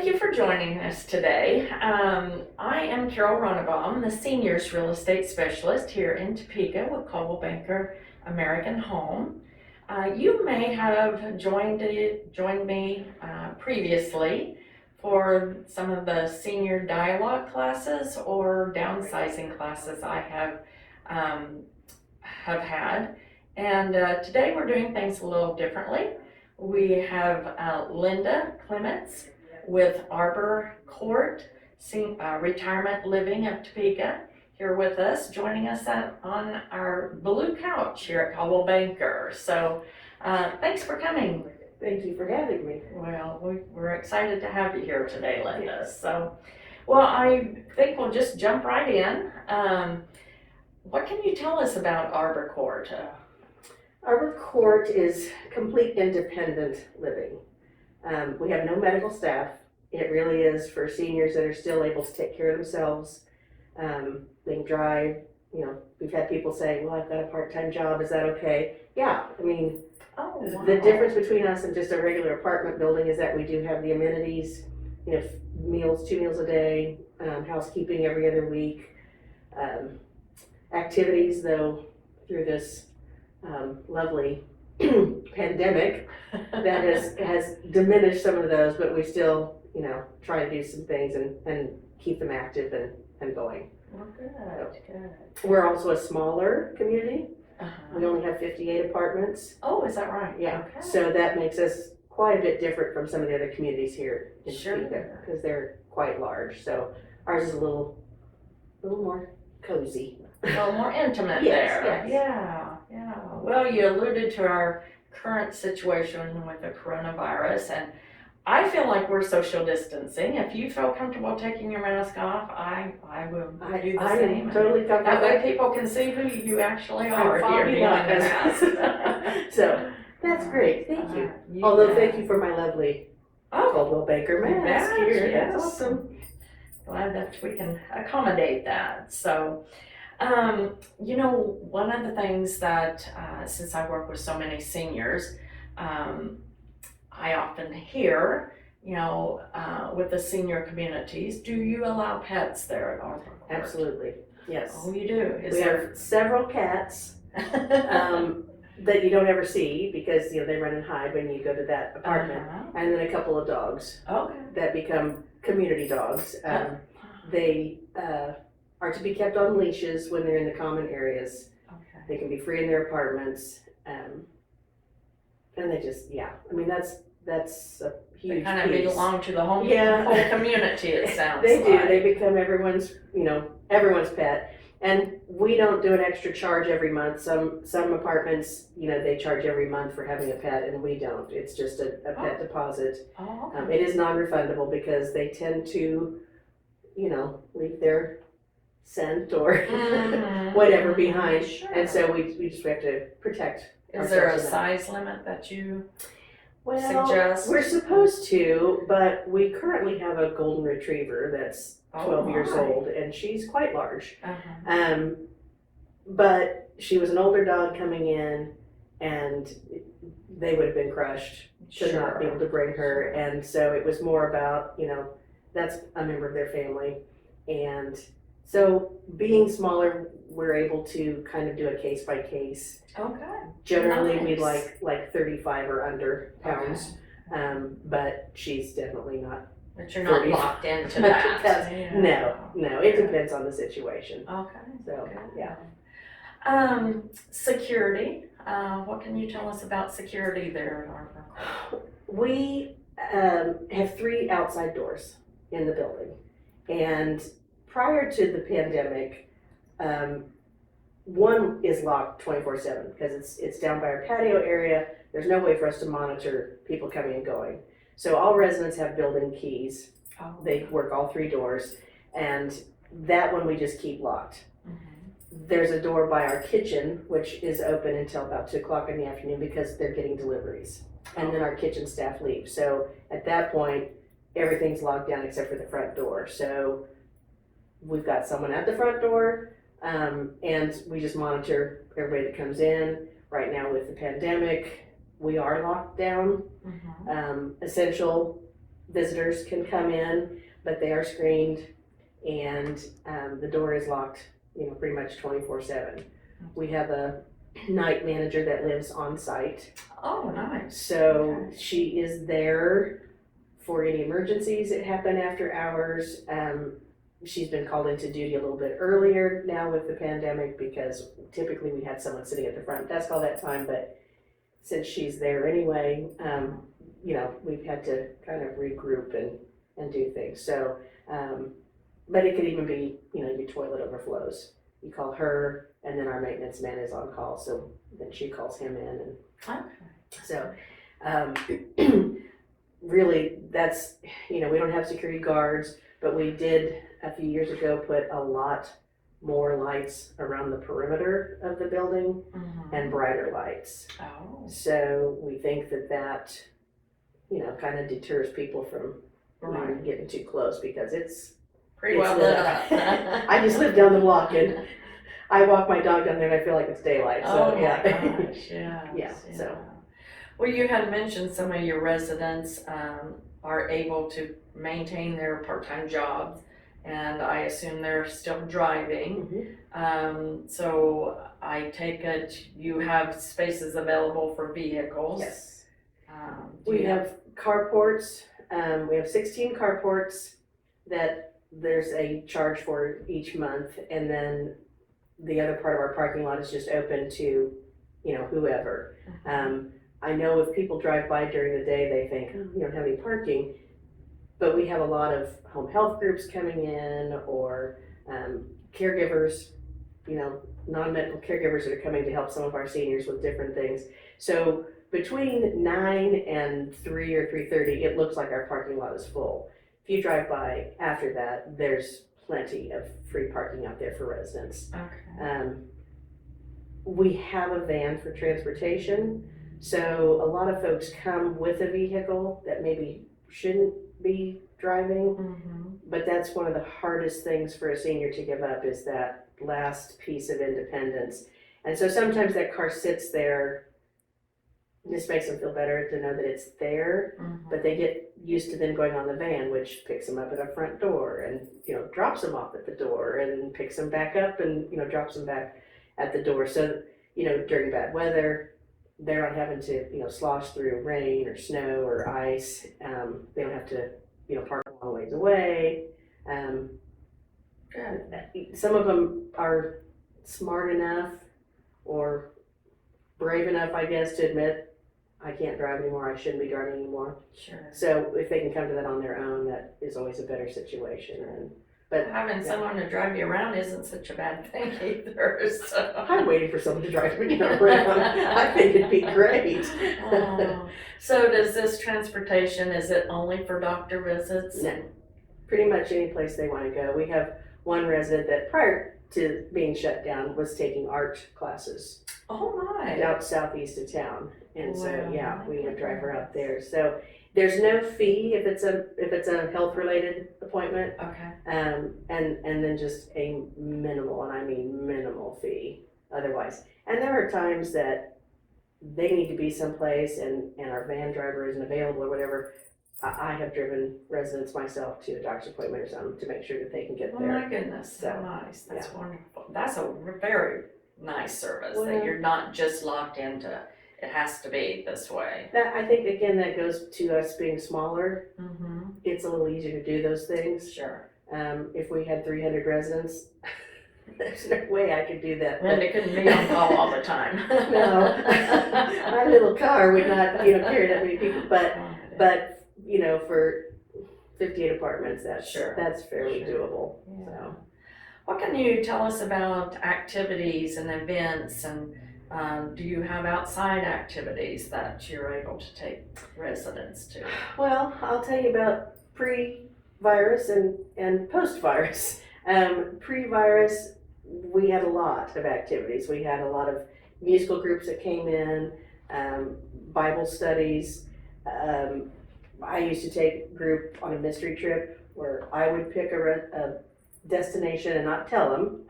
you for joining us today. I am Carol Runnebaum, the Seniors Real Estate Specialist here in Topeka with Coldwell Banker American Home. You may have joined me previously for some of the senior dialogue classes or downsizing classes I have had. And today we're doing things a little differently. We have Linda Clements with Arbor Court, Retirement Living of Topeka, here with us, joining us on our blue couch here at Coldwell Banker. So thanks for coming. Thank you for having me. Well, we're excited to have you here today, Linda. So, well, I think we'll just jump right in. What can you tell us about Arbor Court? Arbor Court is complete independent living. We have no medical staff. It really is for seniors that are still able to take care of themselves. They can drive. You know, we've had people say, well, I've got a part-time job. Is that okay? Yeah, I mean, wow. The difference between us and just a regular apartment building is that we do have the amenities, you know, meals, 2 meals a day, housekeeping every other week, activities, though, through this lovely pandemic that has diminished some of those, but we still, you know, try to do some things and keep them active and going. Well, good. We're also a smaller community. Uh-huh. We only have 58 apartments. Oh, is that right? Yeah. Okay. So that makes us quite a bit different from some of the other communities here in Sure. Topeka, because they're quite large. So ours is a little more cozy. A little more intimate Yes, there. yes. Yeah. Well, you alluded to our current situation with the coronavirus, and I feel like we're social distancing. If you feel comfortable taking your mask off, I will do the I same. am totally comfortable. That way people can see who you actually are here fogging behind the up. mask. So that's great. Thank you. You Although bet. thank you for my lovely Coldwell Banker you mask bet, here. yes. That's awesome. Glad that we can accommodate that. So, you know, one of the things that, since I work with so many seniors, I often hear, you know, with the senior communities, do you allow pets there at Arbor Court? Absolutely. Yes. Oh, you do? We have several cats that you don't ever see because, you know, they run and hide when you go to that apartment. And then a couple of dogs Okay. that become community dogs. They are to be kept on leashes when they're in the common areas. Okay. They can be free in their apartments. And they just, yeah, I mean, that's a huge They kind of piece. belong to the whole community, it sounds They do. like. They become everyone's pet. And we don't do an extra charge every month. Some apartments, you know, they charge every month for having a pet, and we don't. It's just a pet deposit. Oh, okay. It is non-refundable because they tend to, you know, leave their scent or whatever behind. Sure. And so we just have to protect. Is there a ourselves in that. size limit that you Well, suggest? we're supposed to, but we currently have a golden retriever that's 12 years old, and she's quite large. Uh-huh. But she was an older dog coming in, and they would have been crushed to not be able to bring her. And so it was more about, you know, that's a member of their family. And so being smaller, we're able to kind of do a case by case. Okay. Generally, we'd Nice. like 35 or under pounds. But she's definitely not. But you're not 30. locked into that. No, it depends on the situation. Okay. So, yeah. Security. What can you tell us about security there at Arbor Court? We have 3 outside doors in the building. And prior to the pandemic, one is locked 24/7 because it's down by our patio area. There's no way for us to monitor people coming and going. So all residents have building keys. Oh. They work all 3 doors, and that one we just keep locked. Mm-hmm. There's a door by our kitchen, which is open until about 2 o'clock in the afternoon because they're getting deliveries. And then our kitchen staff leaves. So at that point, everything's locked down except for the front door. So we've got someone at the front door, and we just monitor everybody that comes in. Right now with the pandemic, we are locked down. Mm-hmm. Essential visitors can come in, but they are screened, and the door is locked, pretty much 24/7. We have a night manager that lives on site, Oh, nice. so Okay. she is there for any emergencies that happen after hours. She's been called into duty a little bit earlier now with the pandemic, because typically we had someone sitting at the front desk all that time, but since she's there anyway, we've had to kind of regroup and do things. So, but it could even be, your toilet overflows. You call her, and then our maintenance man is on call, so then she calls him in, and Okay. so, really, that's, we don't have security guards, but we did a few years ago put a lot more lights around the perimeter of the building Mhm. and brighter lights. Oh, So we think that, kind of deters people from right. getting too close, because it's Pretty well lit lit up. up. I just live down the block, and I walk my dog down there and I feel like it's daylight, so Oh yeah. my gosh, yes, Yeah, so. Well, you had mentioned some of your residents are able to maintain their part-time jobs, and I assume they're still driving. So I take it you have spaces available for vehicles. Yes. Do We you have carports, we have 16 carports that there's a charge for each month, and then the other part of our parking lot is just open to, whoever. I know if people drive by during the day, they think, oh, you don't have any parking, but we have a lot of home health groups coming in, or caregivers, non-medical caregivers that are coming to help some of our seniors with different things. So between 9 and 3 or 3:30, it looks like our parking lot is full. If you drive by after that, there's plenty of free parking out there for residents. Okay. We have a van for transportation, so a lot of folks come with a vehicle that maybe shouldn't be driving, but that's one of the hardest things for a senior to give up, is that last piece of independence. And so sometimes that car sits there. This makes them feel better to know that it's there, but they get used to then going on the van, which picks them up at our front door and, drops them off at the door, and picks them back up and, drops them back at the door. So, during bad weather, they're not having to, slosh through rain or snow or ice. They don't have to, park a long ways away. Good. Some of them are smart enough or brave enough, I guess, to admit, I can't drive anymore, I shouldn't be driving anymore. Sure. So if they can come to that on their own, that is always a better situation. But having someone to drive you around isn't such a bad thing either. So I'm waiting for someone to drive me around. I think it'd be great. So does this transportation, is it only for doctor visits? No, pretty much any place they want to go. We have one resident that prior to being shut down was taking art classes. Oh my. Out southeast of town, and so Wow, yeah, we would drive her goodness. out there. So there's no fee if it's a health related appointment, Okay. and then just a minimal, and I mean minimal fee otherwise. And there are times that they need to be someplace, and our van driver isn't available or whatever. I have driven residents myself to a doctor's appointment or something to make sure that they can get Oh there. my goodness, so So, nice. That's yeah. wonderful. That's a very nice service, Well, that you're not just locked into, it has to be this way. That, I think, again, that goes to us being smaller. Mm-hmm. It's a little easier to do those things. Sure. If we had 300 residents, there's no way I could do that. And it couldn't be on call all the time. No, my little car would not, carry that many people. But for 58 apartments, that's fairly Sure. doable. Yeah. So. What can you tell us about activities and events, and do you have outside activities that you're able to take residents to? Well, I'll tell you about pre-virus and post-virus. Pre-virus, we had a lot of activities. We had a lot of musical groups that came in, Bible studies. I used to take a group on a mystery trip where I would pick a destination and not tell them.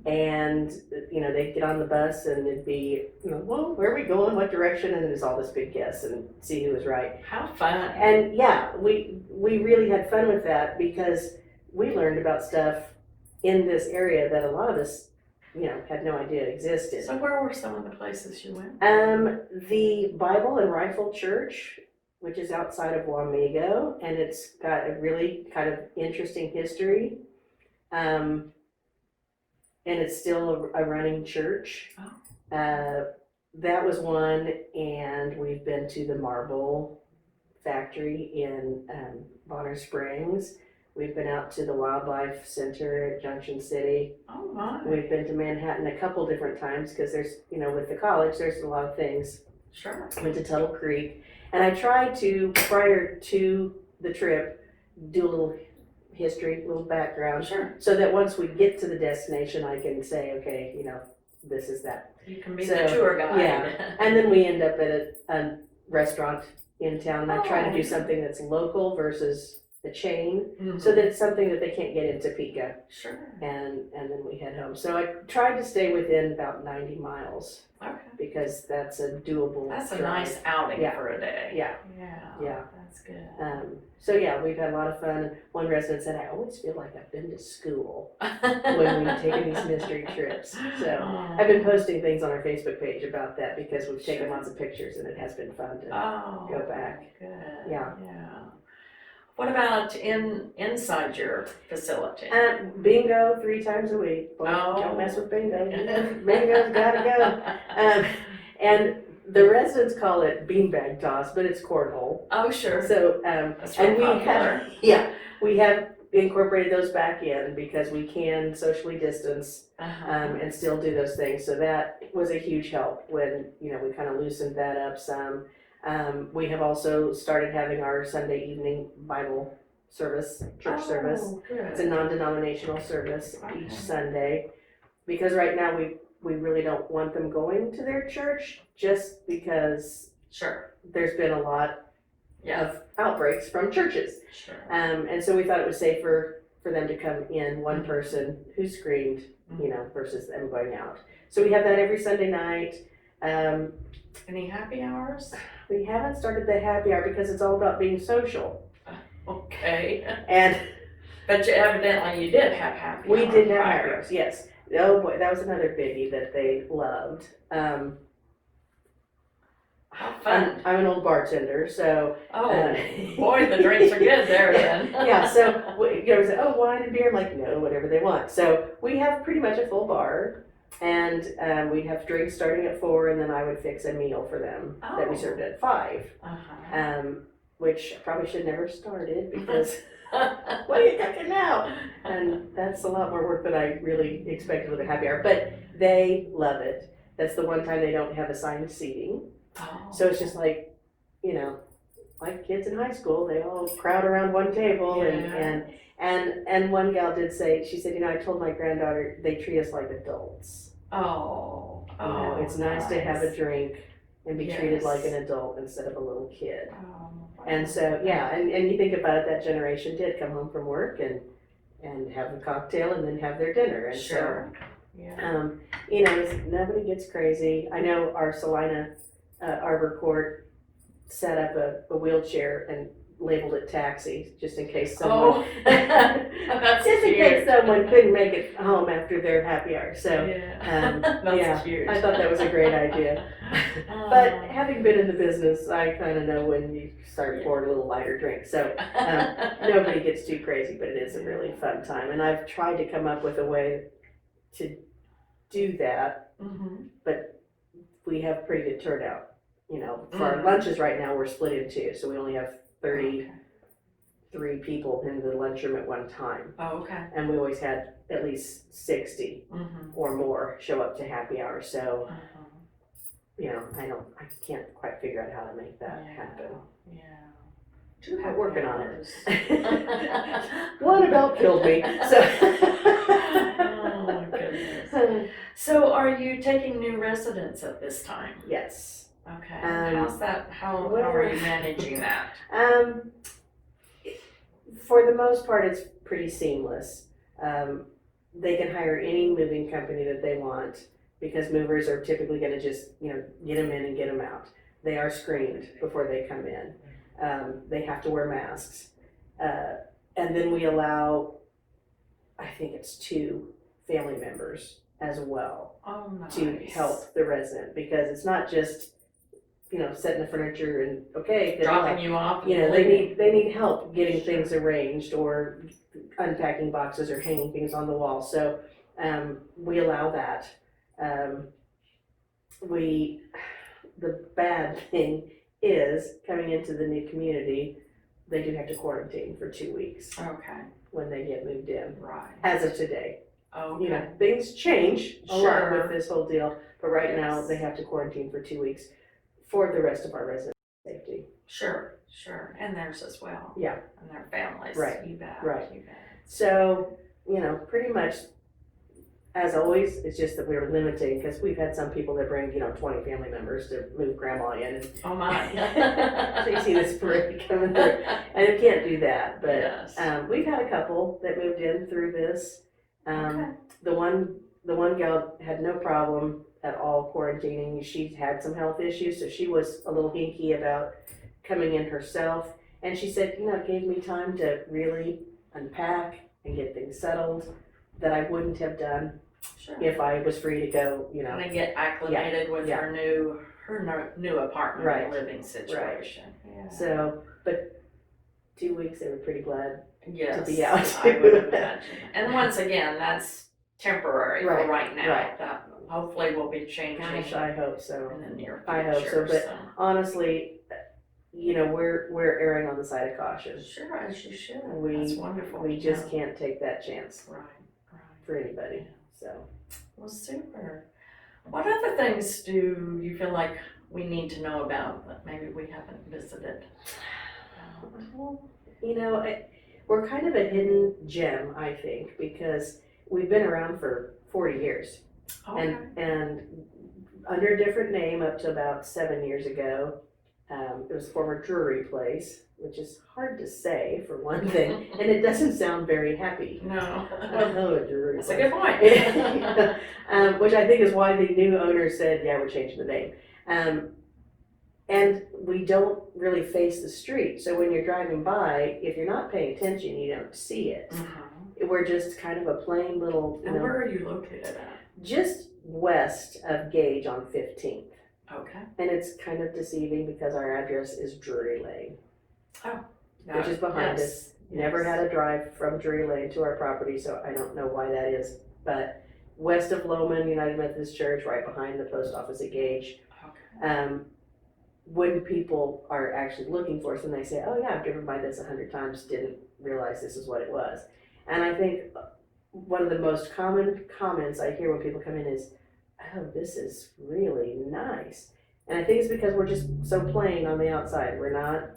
And, they'd get on the bus and it'd be, well, where are we going? What direction? And it was all this big guess and see who was right. How fun. And yeah, we really had fun with that because we learned about stuff in this area that a lot of us, had no idea existed. So where were some of the places you went? The Bible and Rifle Church, which is outside of Wamego, and it's got a really kind of interesting history. And it's still a running church. Oh. That was one, and we've been to the Marble Factory in Bonner Springs. We've been out to the Wildlife Center at Junction City. Oh my. We've been to Manhattan a couple different times because there's, with the college, there's a lot of things. Sure. Went to Tuttle Creek, and I tried to, prior to the trip, do a little history, a little background, Sure. so that once we get to the destination, I can say, okay, this is that. You can be the tour guide. Yeah, and then we end up at a restaurant in town, and I try to do something that's local versus the chain, so that it's something that they can't get in Topeka. Sure. And then we head home. So I tried to stay within about 90 miles. Okay. Because that's a doable That's a drive. nice outing Yeah. for a day. Yeah. Yeah. That's good. So yeah, we've had a lot of fun. One resident said, I always feel like I've been to school when we've taken these mystery trips. So I've been posting things on our Facebook page about that because we've taken lots of pictures and it has been fun to go back. Good. Yeah. What about inside your facility? Bingo 3 times a week. Boy, don't mess with bingo. Bingo's gotta go. And the residents call it beanbag toss, but it's cornhole. Oh, sure. So, That's and real we popular. we have incorporated those back in because we can socially distance and still do those things. So that was a huge help when, we kind of loosened that up some. We have also started having our Sunday evening Bible service, church service. Good. It's a non-denominational service Okay. each Sunday, because right now we really don't want them going to their church just because Sure. there's been a lot Yeah. of outbreaks from churches. Sure. And so we thought it was safer for them to come in, one person who screamed, versus them going out. So we have that every Sunday night. Any happy hours? We haven't started the happy hour because it's all about being social. Okay. And But evidently you did have happy we hours. did have happy hours, yes. Oh boy, that was another biggie that they loved. How fun. I'm an old bartender, so. Boy, the drinks are good there then. Yeah, so, we say, oh, wine and beer, I'm like, no, whatever they want. So we have pretty much a full bar, and we have drinks starting at 4, and then I would fix a meal for them that we served at 5. Which I probably should never started because what are you cooking now? And that's a lot more work than I really expected with a happy hour, but they love it. That's the one time they don't have assigned seating. So it's just like, like kids in high school, they all crowd around one table and one gal did say, she said, I told my granddaughter they treat us like adults. It's nice to have a drink and be treated like an adult instead of a little kid. And so, and you think about it, that generation did come home from work and have a cocktail and then have their dinner. And Sure. Nobody gets crazy. I know our Salina Arbor Court set up a wheelchair and labeled it taxi, just in case someone, That's just in cute. case someone couldn't make it home after their happy hour. So, That's cute. I thought that was a great idea. But having been in the business, I kind of know when you start pouring a little lighter drink. So nobody gets too crazy, but it is a really fun time. And I've tried to come up with a way to do that, but we have pretty good turnout. For our lunches right now, we're split in 2, so we only have 33 people in the lunchroom at one time. Okay. And we always had at least 60 or more show up to happy hour. So, I can't quite figure out how to make that happen. We're working on it. One about killed me. So. Oh my goodness. So are you taking new residents at this time? Yes. Okay. How's that? How are you managing that? For the most part, it's pretty seamless. They can hire any moving company that they want because movers are typically gonna just, get them in and get them out. They are screened before they come in. They have to wear masks. And then we allow, I think it's 2 family members as well Oh, nice. to help the resident, because it's not just, setting the furniture and, okay, good luck. Dropping you off. They need help getting things arranged or unpacking boxes or hanging things on the wall. So, we allow that. The bad thing is coming into the new community, they do have to quarantine for 2 weeks Okay, when they get moved in, right. as of today. Okay. Things change a lot Sure. with this whole deal, but right now Yes. they have to quarantine for 2 weeks for the rest of our residents' safety. Sure, and theirs as well. Yeah. And their families. Right, You bet. right. You bet. So, pretty much, as always, it's just that we're limiting, because we've had some people that bring, 20 family members to move grandma in, and Oh my. so you see this parade coming through, and you can't do that, but, Yes. we've had a couple that moved in through this. Okay. The one gal had no problem at all quarantining. She had some health issues, so she was a little hinky about coming in herself. And she said, it gave me time to really unpack and get things settled that I wouldn't have done Sure. if I was free to go, And then get acclimated with yeah. her new apartment Right. and living situation. Yeah. So, but 2 weeks, they were pretty glad. Yes, be out. I would imagine. And once again, that's temporary for Right, right now. right. That hopefully will be changing Gosh, I hope so. in the near future. I hope so, but honestly, we're erring on the side of caution. Sure, as you should. We- That's wonderful. We just can't take that chance Right. for anybody, so. Well, super. What other things do you feel like we need to know about that maybe we haven't visited? We're kind of a hidden gem, I think, because we've been around for 40 years. Okay. And under a different name up to about 7 years ago. It was a former jewelry place, which is hard to say for one thing, and it doesn't sound very happy. No. Oh, a jewelry That's place. a good point. Which I think is why the new owner said, yeah, we're changing the name. And we don't really face the street, so when you're driving by, if you're not paying attention, you don't see it. Mhm. We're just kind of a plain little, And where are you located at? just west of Gage on 15th. Okay. And it's kind of deceiving because our address is Drury Lane, which is behind us. Never had a drive from Drury Lane to our property, so I don't know why that is. But west of Loman United Methodist Church, right behind the post office at Gage. Okay. When people are actually looking for us and they say, oh yeah, I've driven by this 100 times, didn't realize this is what it was. And I think one of the most common comments I hear when people come in is, oh, this is really nice. And I think it's because we're just so plain on the outside. We're not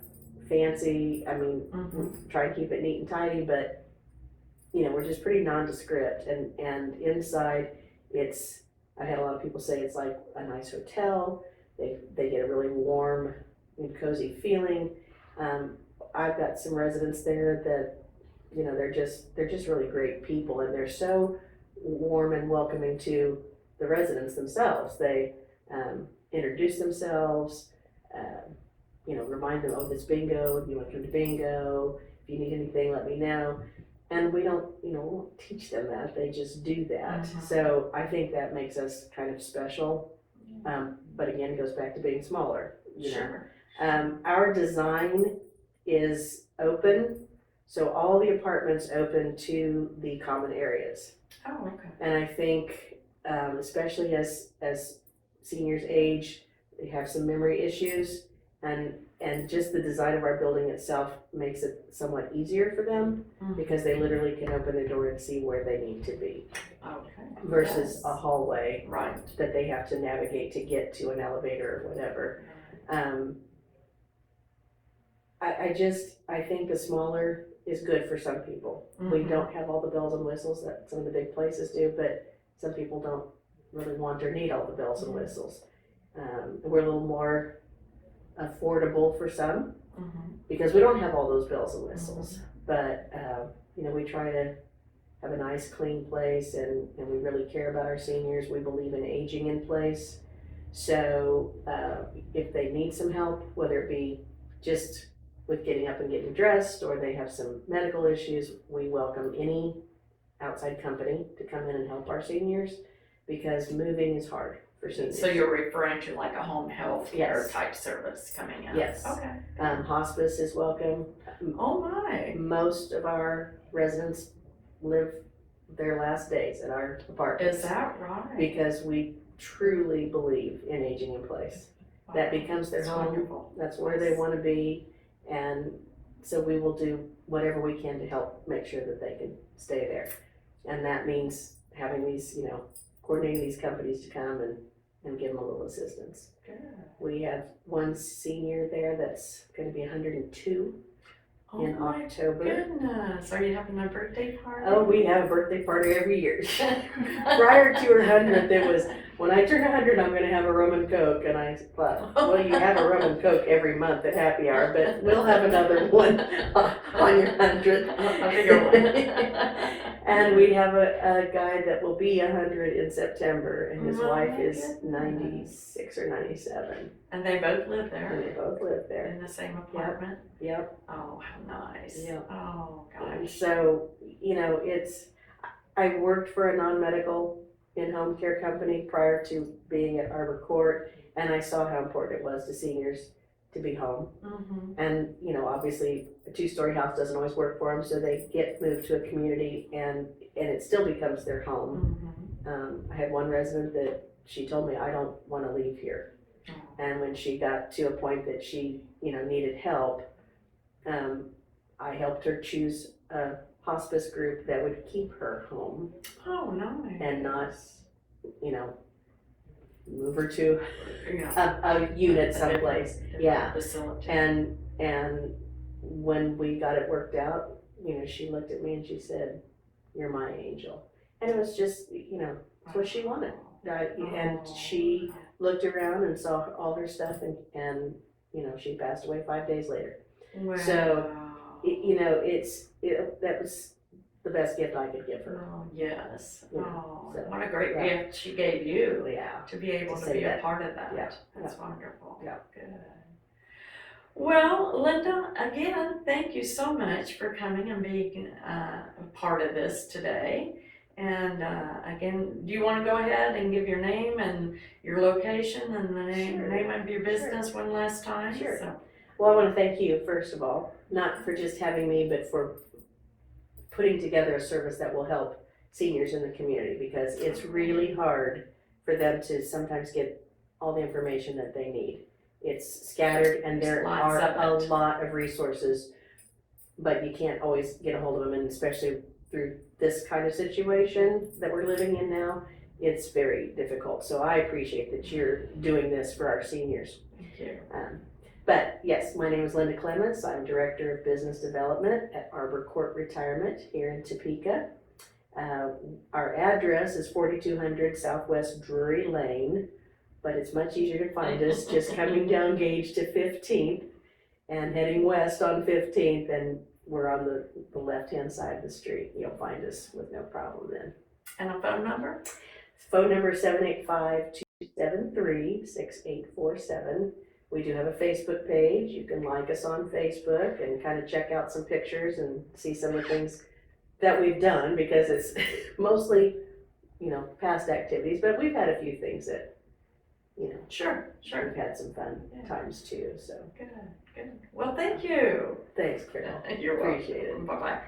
fancy. I mean, we try to keep it neat and tidy, but we're just pretty nondescript. And inside, I had a lot of people say it's like a nice hotel. They get a really warm and cozy feeling. I've got some residents there that, they're just really great people, and they're so warm and welcoming to the residents themselves. They introduce themselves, remind them, oh, this bingo, you want to come to bingo, if you need anything, let me know. And we won't teach them that, they just do that. So I think that makes us kind of special. But again, it goes back to being smaller, Sure. Our design is open, so all the apartments open to the common areas. Oh, okay. And I think, especially as seniors age, they have some memory issues, and just the design of our building itself makes it somewhat easier for them, because they literally can open the door and see where they need to be. Okay. Versus Yes. a hallway Right. that they have to navigate to get to an elevator or whatever. I think the smaller is good for some people. We don't have all the bells and whistles that some of the big places do, but some people don't really want or need all the bells and whistles. We're a little more affordable for some, because we don't have all those bells and whistles. But, we try to have a nice, clean place, and we really care about our seniors. We believe in aging in place. So if they need some help, whether it be just with getting up and getting dressed, or they have some medical issues, we welcome any outside company to come in and help our seniors, because moving is hard for seniors. So you're referring to like a home health care Yes. type service coming in? Yes. Okay. Hospice is welcome. Oh my. Most of our residents live their last days at our apartments. Is that right? Because we truly believe in aging in place. Wow. That becomes their That's home. wonderful. That's where they want to be, and so we will do whatever we can to help make sure that they can stay there. And that means having these, coordinating these companies to come and give them a little assistance. Good. We have one senior there that's going to be 102 in my October. goodness. Are you having a birthday party? Oh, we have a birthday party every year. Prior to her 100th, it was, when I turn 100, I'm going to have a rum and coke. And I thought, well, you have a rum and coke every month at happy hour, but we'll have another one on your 100th. A bigger one. And we have a guy that will be 100 in September, and his Oh, wife my is goodness. 96 or 97. And they both live And there they both live there. in the same apartment? Yep. Oh, how nice. Yep. Oh, And gosh. so, I worked for a non-medical in-home care company prior to being at Arbor Court, and I saw how important it was to seniors to be home. Mm-hmm. And, obviously, a two-story house doesn't always work for them, so they get moved to a community, and it still becomes their home. Mm-hmm. I had one resident that she told me, I don't want to leave here. Oh. And when she got to a point that she, needed help, I helped her choose a hospice group that would keep her home Oh, nice. and not, move her to Yeah. a unit A someplace. different Yeah. Facility. And when we got it worked out, she looked at me and she said, "You're my angel." And it was just, it's what she wanted. And she looked around and saw all her stuff, and she passed away 5 days later. Wow. So, that was the best gift I could give her. Oh, yes. Yeah, Oh, so, what a great yeah. gift she gave you Yeah. to be able To to say be a that. part of that. Yeah, That's wonderful. Yeah. Good. Well, Linda, again, thank you so much for coming and being a part of this today. And again, do you want to go ahead and give your name and your location and the Sure. name of your business one last time? Sure. So, Well, I want to thank you, first of all, not for just having me, but for putting together a service that will help seniors in the community, because it's really hard for them to sometimes get all the information that they need. It's scattered, and there There's are lots a of it. lot of resources, but you can't always get a hold of them, and especially through this kind of situation that we're living in now, it's very difficult. So I appreciate that you're doing this for our seniors. thank you. But yes, my name is Linda Clements. I'm Director of Business Development at Arbor Court Retirement here in Topeka. Our address is 4200 Southwest Drury Lane, but it's much easier to find us just coming down Gage to 15th and heading west on 15th, and we're on the left-hand side of the street. You'll find us with no problem then. And a phone number? Phone number is 785-273-6847. We do have a Facebook page. You can like us on Facebook and kind of check out some pictures and see some of the things that we've done, because it's mostly, past activities, but we've had a few things that, Sure. we've had some fun times too, so. Good. Well, thank you. Thanks, Carol. You're welcome. Appreciate it. Bye-bye.